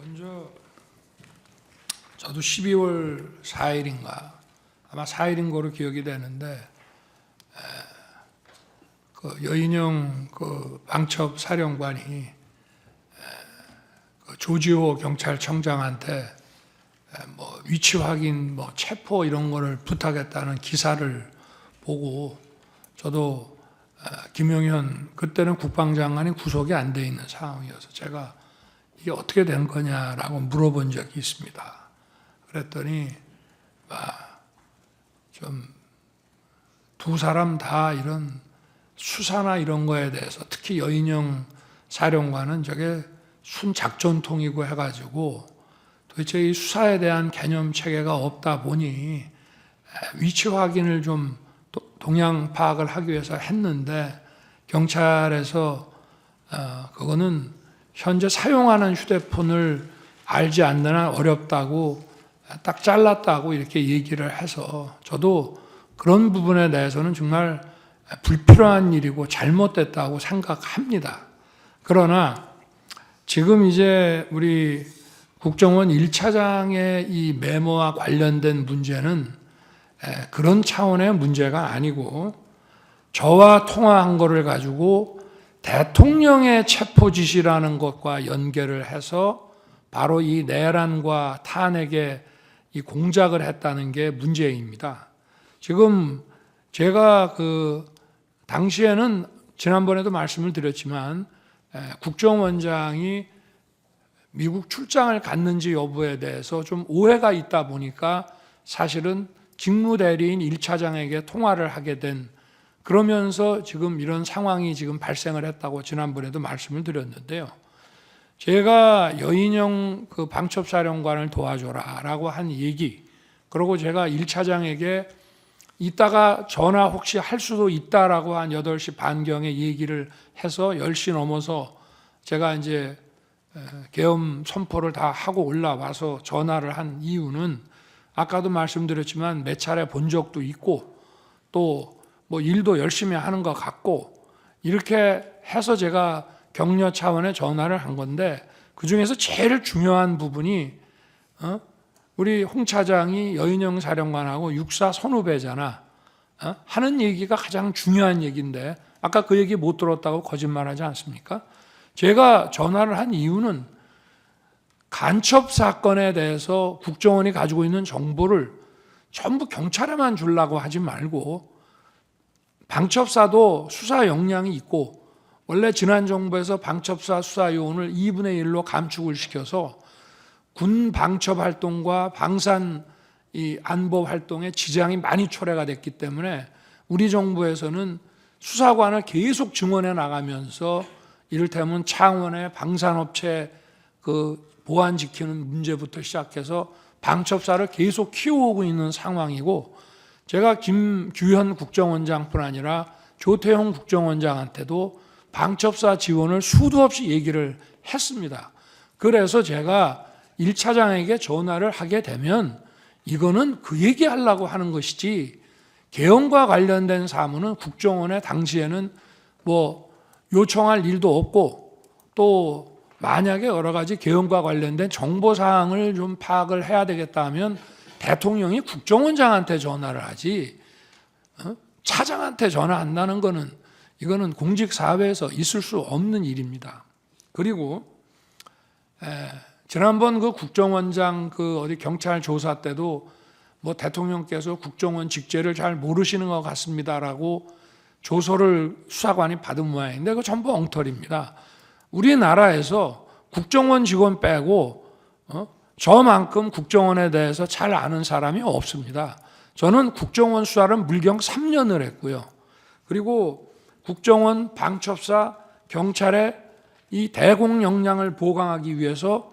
먼저 저도 12월 4일인가 아마 4일인 거로 기억이 되는데 그 여인영 그 방첩 사령관이 그 조지호 경찰청장한테 뭐 위치 확인, 뭐 체포 이런 거를 부탁했다는 기사를 보고 저도 김용현 그때는 국방장관이 구속이 안 돼 있는 상황이어서 제가 이게 어떻게 된 거냐라고 물어본 적이 있습니다. 그랬더니 좀 두 사람 다 이런 수사나 이런 거에 대해서 특히 여인영 사령관은 저게 순작전통이고 해가지고 도대체 이 수사에 대한 개념 체계가 없다 보니 위치 확인을 좀 동향 파악을 하기 위해서 했는데 경찰에서 그거는 현재 사용하는 휴대폰을 알지 않는 한 어렵다고 딱 잘랐다고 이렇게 얘기를 해서 저도 그런 부분에 대해서는 정말 불필요한 일이고 잘못됐다고 생각합니다. 그러나 지금 이제 우리 국정원 1차장의 이 메모와 관련된 문제는 그런 차원의 문제가 아니고 저와 통화한 거를 가지고 대통령의 체포 지시라는 것과 연결을 해서 바로 이 내란과 탄핵에 이 공작을 했다는 게 문제입니다. 지금 제가 그 당시에는 지난번에도 말씀을 드렸지만 국정원장이 미국 출장을 갔는지 여부에 대해서 좀 오해가 있다 보니까 사실은 직무대리인 1차장에게 통화를 하게 된 그러면서 지금 이런 상황이 지금 발생을 했다고 지난번에도 말씀을 드렸는데요. 제가 여인영 그 방첩사령관을 도와줘라라고 한 얘기, 그리고 제가 1차장에게 이따가 전화 혹시 할 수도 있다라고 한 8시 반경에 얘기를 해서 10시 넘어서 제가 이제 계엄 선포를 다 하고 올라와서 전화를 한 이유는 아까도 말씀드렸지만 몇 차례 본 적도 있고 또 뭐 일도 열심히 하는 것 같고 이렇게 해서 제가 격려 차원의 전화를 한 건데 그중에서 제일 중요한 부분이 우리 홍 차장이 여인영 사령관하고 육사 선후배잖아 하는 얘기가 가장 중요한 얘기인데 아까 그 얘기 못 들었다고 거짓말하지 않습니까? 제가 전화를 한 이유는 간첩 사건에 대해서 국정원이 가지고 있는 정보를 전부 경찰에만 주려고 하지 말고 방첩사도 수사 역량이 있고 원래 지난 정부에서 방첩사 수사 요원을 2분의 1로 감축을 시켜서 군 방첩 활동과 방산 이 안보 활동에 지장이 많이 초래가 됐기 때문에 우리 정부에서는 수사관을 계속 증원해 나가면서 이를테면 창원의 방산업체 그 보안 지키는 문제부터 시작해서 방첩사를 계속 키워오고 있는 상황이고 제가 김규현 국정원장뿐 아니라 조태용 국정원장한테도 방첩사 지원을 수도 없이 얘기를 했습니다. 그래서 제가 1차장에게 전화를 하게 되면 이거는 그 얘기하려고 하는 것이지 계엄과 관련된 사무는 국정원에 당시에는 뭐 요청할 일도 없고 또 만약에 여러 가지 계엄과 관련된 정보사항을 좀 파악을 해야 되겠다 하면 대통령이 국정원장한테 전화를 하지 차장한테 전화한다는 거는 이거는 공직사회에서 있을 수 없는 일입니다. 그리고 지난번 그 국정원장 그 어디 경찰 조사 때도 뭐 대통령께서 국정원 직제를 잘 모르시는 것 같습니다라고 조서를 수사관이 받은 모양인데 그거 전부 엉터리입니다. 우리나라에서 국정원 직원 빼고 저만큼 국정원에 대해서 잘 아는 사람이 없습니다. 저는 국정원 수사를 물경 3년을 했고요. 그리고 국정원, 방첩사, 경찰의 이 대공 역량을 보강하기 위해서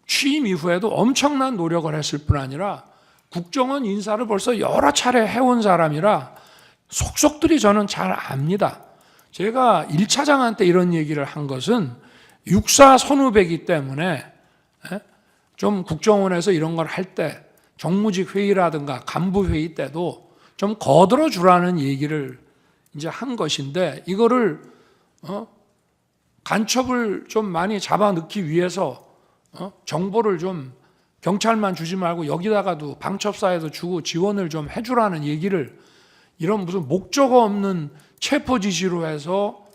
취임 이후에도 엄청난 노력을 했을 뿐 아니라 국정원 인사를 벌써 여러 차례 해온 사람이라 속속들이 저는 잘 압니다. 제가 1차장한테 이런 얘기를 한 것은 육사 선후배이기 때문에 좀 국정원에서 이런 걸 할 때 정무직 회의라든가 간부 회의 때도 좀 거들어 주라는 얘기를 이제 한 것인데 이거를 간첩을 좀 많이 잡아넣기 위해서 정보를 좀 경찰만 주지 말고 여기다가도 방첩사에도 주고 지원을 좀 해주라는 얘기를 이런 무슨 목적 없는 체포 지시로 해서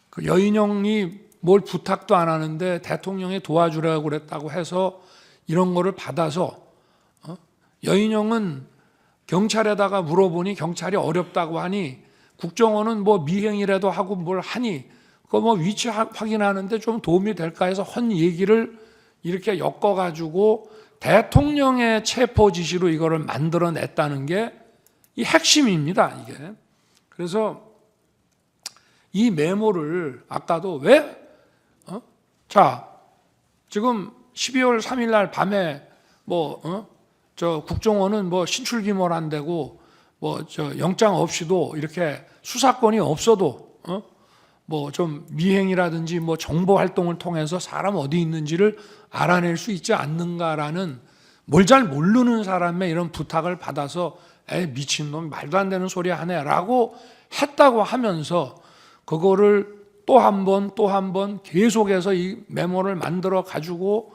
그 여인형이 뭘 부탁도 안 하는데 대통령이 도와주라고 그랬다고 해서 이런 거를 받아서 여인형은 경찰에다가 물어보니 경찰이 어렵다고 하니 국정원은 뭐 미행이라도 하고 뭘 하니 그거 뭐 위치 확인하는데 좀 도움이 될까 해서 헌 얘기를 이렇게 엮어가지고 대통령의 체포 지시로 이거를 만들어냈다는 게 이 핵심입니다, 이게. 그래서 이 메모를 아까도 왜? 자, 지금 12월 3일 날 밤에 저 국정원은 뭐 신출귀몰 안 되고 뭐 저 영장 없이도 이렇게 수사권이 없어도 뭐 좀 미행이라든지 뭐 정보 활동을 통해서 사람 어디 있는지를 알아낼 수 있지 않는가라는 뭘 잘 모르는 사람의 이런 부탁을 받아서 에이 미친놈 말도 안 되는 소리 하네라고 했다고 하면서 그거를 또 한 번 계속해서 이 메모를 만들어 가지고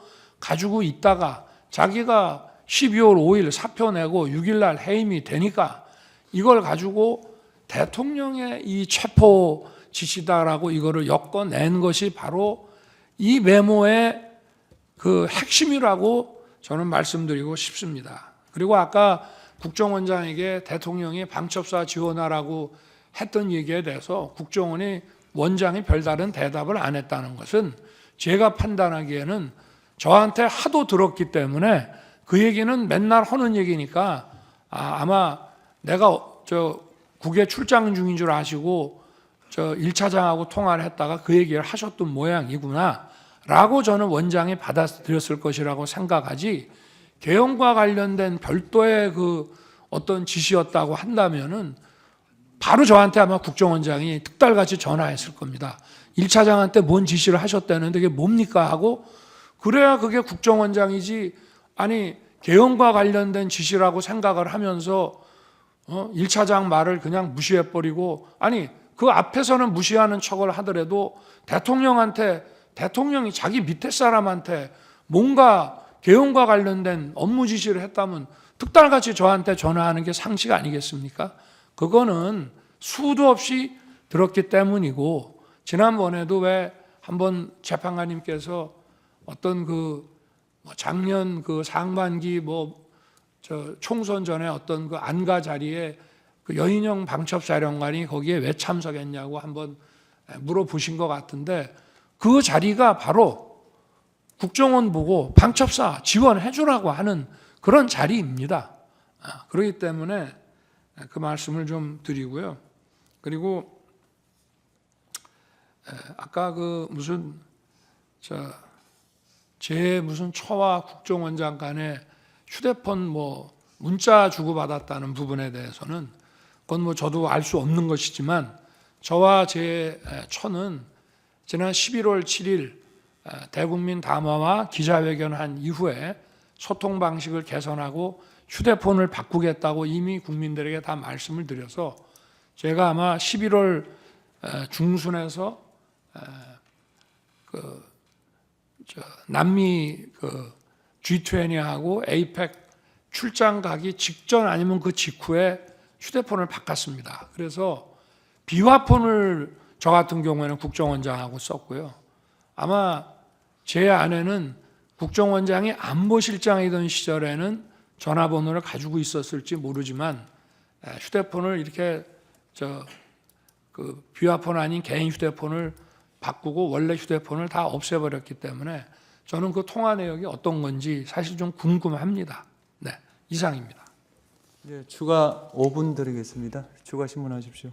있다가 자기가 12월 5일 사표 내고 6일 날 해임이 되니까 이걸 가지고 대통령의 이 체포 지시다라고 이거를 엮어낸 것이 바로 이 메모의 그 핵심이라고 저는 말씀드리고 싶습니다. 그리고 아까 국정원장에게 대통령이 방첩사 지원하라고 했던 얘기에 대해서 국정원이 원장이 별다른 대답을 안 했다는 것은 제가 판단하기에는 저한테 하도 들었기 때문에 그 얘기는 맨날 하는 얘기니까 아마 내가 저 국외 출장 중인 줄 아시고 저 1차장하고 통화를 했다가 그 얘기를 하셨던 모양이구나 라고 저는 원장이 받아들였을 것이라고 생각하지 개헌과 관련된 별도의 그 어떤 지시였다고 한다면은 바로 저한테 아마 국정원장이 특달같이 전화했을 겁니다. 1차장한테 뭔 지시를 하셨다는데 그게 뭡니까 하고 그래야 그게 국정원장이지 아니 개헌과 관련된 지시라고 생각을 하면서 1차장 말을 그냥 무시해버리고 아니 그 앞에서는 무시하는 척을 하더라도 대통령이 자기 밑에 사람한테 뭔가 개헌과 관련된 업무 지시를 했다면 특달같이 저한테 전화하는 게 상식 아니겠습니까? 그거는 수도 없이 들었기 때문이고 지난번에도 왜 한번 재판관님께서 어떤 그 작년 그 상반기 총선 전에 어떤 그 안가 자리에 그 여인형 방첩사령관이 거기에 왜 참석했냐고 한번 물어보신 것 같은데 그 자리가 바로 국정원 보고 방첩사 지원해 주라고 하는 그런 자리입니다. 그렇기 때문에 그 말씀을 좀 드리고요. 그리고 아까 그 무슨 제 무슨 처와 국정원장 간에 휴대폰 뭐 문자 주고받았다는 부분에 대해서는 그건 뭐 저도 알 수 없는 것이지만 저와 제 처는 지난 11월 7일 대국민 담화와 기자회견한 이후에 소통 방식을 개선하고 휴대폰을 바꾸겠다고 이미 국민들에게 다 말씀을 드려서 제가 아마 11월 중순에서 남미 G20하고 APEC 출장 가기 직전 아니면 그 직후에 휴대폰을 바꿨습니다. 그래서 비화폰을 저 같은 경우에는 국정원장하고 썼고요. 아마 제 아내는 국정원장이 안보실장이던 시절에는 전화번호를 가지고 있었을지 모르지만 휴대폰을 이렇게 그 비화폰 아닌 개인 휴대폰을 바꾸고 원래 휴대폰을 다 없애버렸기 때문에 저는 그 통화 내역이 어떤 건지 사실 좀 궁금합니다. 네, 이상입니다. 네, 추가 5분 드리겠습니다. 추가 신문하십시오.